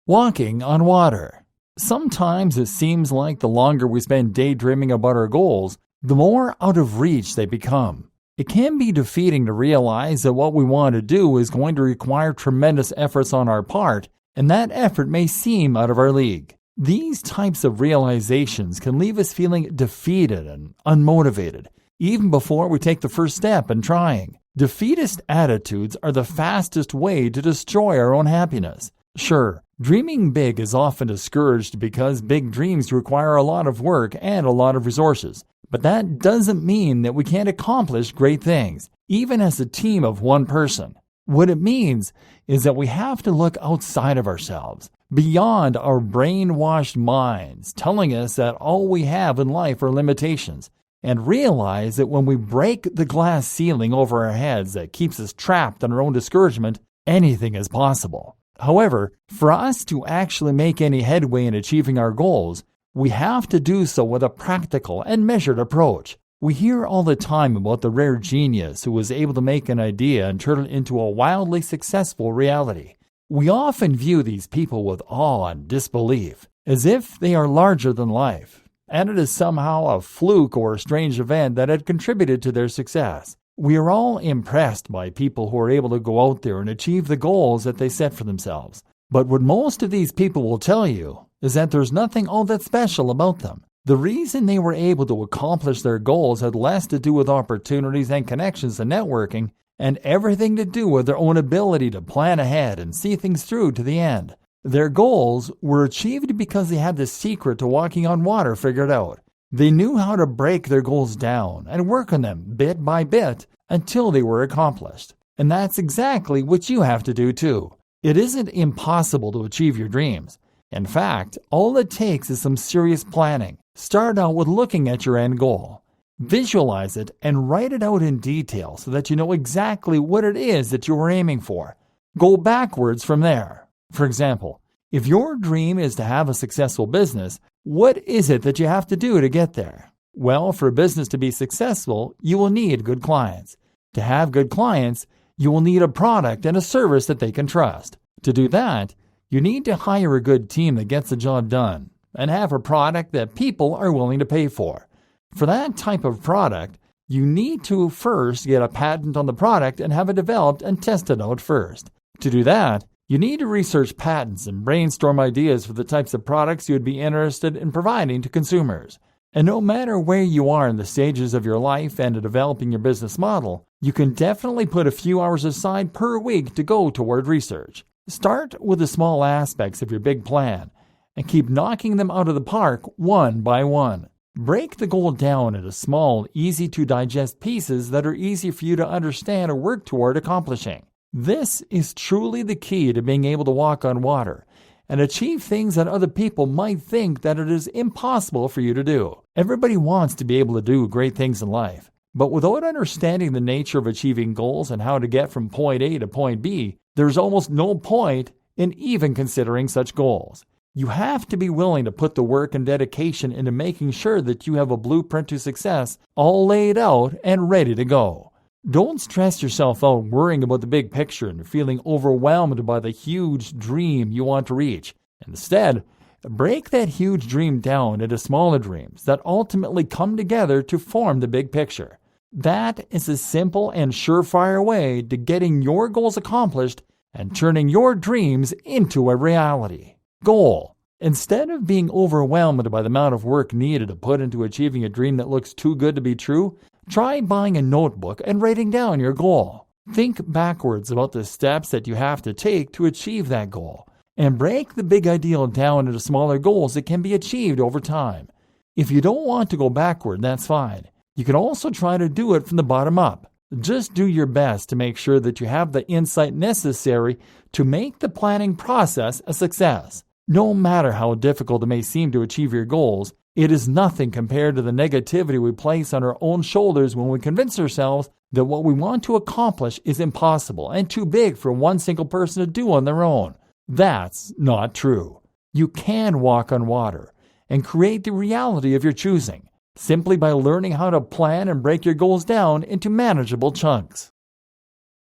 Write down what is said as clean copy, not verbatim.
Walking on water. Sometimes it seems like the longer we spend daydreaming about our goals, the more out of reach they become. It can be defeating to realize that what we want to do is going to require tremendous efforts on our part, and that effort may seem out of our league. These types of realizations can leave us feeling defeated and unmotivated, even before we take the first step in trying. Defeatist attitudes are the fastest way to destroy our own happiness. Sure, dreaming big is often discouraged because big dreams require a lot of work and a lot of resources. But that doesn't mean that we can't accomplish great things, even as a team of one person. What it means is that we have to look outside of ourselves, beyond our brainwashed minds telling us that all we have in life are limitations, and realize that when we break the glass ceiling over our heads that keeps us trapped in our own discouragement, anything is possible. However, for us to actually make any headway in achieving our goals, we have to do so with a practical and measured approach. We hear all the time about the rare genius who was able to make an idea and turn it into a wildly successful reality. We often view these people with awe and disbelief, as if they are larger than life, and it is somehow a fluke or a strange event that had contributed to their success. We are all impressed by people who are able to go out there and achieve the goals that they set for themselves. But what most of these people will tell you is that there's nothing all that special about them. The reason they were able to accomplish their goals had less to do with opportunities and connections and networking, and everything to do with their own ability to plan ahead and see things through to the end. Their goals were achieved because they had the secret to walking on water figured out. They knew how to break their goals down and work on them bit by bit until they were accomplished. And that's exactly what you have to do too. It isn't impossible to achieve your dreams. In fact, all it takes is some serious planning. Start out with looking at your end goal. Visualize it and write it out in detail so that you know exactly what it is that you are aiming for. Go backwards from there. For example, if your dream is to have a successful business, what is it that you have to do to get there? Well, for a business to be successful, you will need good clients. To have good clients, you will need a product and a service that they can trust. To do that, you need to hire a good team that gets the job done and have a product that people are willing to pay for. For that type of product, you need to first get a patent on the product and have it developed and tested out first. To do that, you need to research patents and brainstorm ideas for the types of products you would be interested in providing to consumers. And no matter where you are in the stages of your life and in developing your business model, you can definitely put a few hours aside per week to go toward research. Start with the small aspects of your big plan and keep knocking them out of the park one by one. Break the goal down into small, easy-to-digest pieces that are easy for you to understand or work toward accomplishing. This is truly the key to being able to walk on water and achieve things that other people might think that it is impossible for you to do. Everybody wants to be able to do great things in life, but without understanding the nature of achieving goals and how to get from point A to point B, there's almost no point in even considering such goals. You have to be willing to put the work and dedication into making sure that you have a blueprint to success all laid out and ready to go. Don't stress yourself out worrying about the big picture and feeling overwhelmed by the huge dream you want to reach. Instead, break that huge dream down into smaller dreams that ultimately come together to form the big picture. That is a simple and surefire way to getting your goals accomplished and turning your dreams into a reality. Goal. Instead of being overwhelmed by the amount of work needed to put into achieving a dream that looks too good to be true, try buying a notebook and writing down your goal. Think backwards about the steps that you have to take to achieve that goal, and break the big ideal down into smaller goals that can be achieved over time. If you don't want to go backward, that's fine. You can also try to do it from the bottom up. Just do your best to make sure that you have the insight necessary to make the planning process a success. No matter how difficult it may seem to achieve your goals, it is nothing compared to the negativity we place on our own shoulders when we convince ourselves that what we want to accomplish is impossible and too big for one single person to do on their own. That's not true. You can walk on water and create the reality of your choosing simply by learning how to plan and break your goals down into manageable chunks.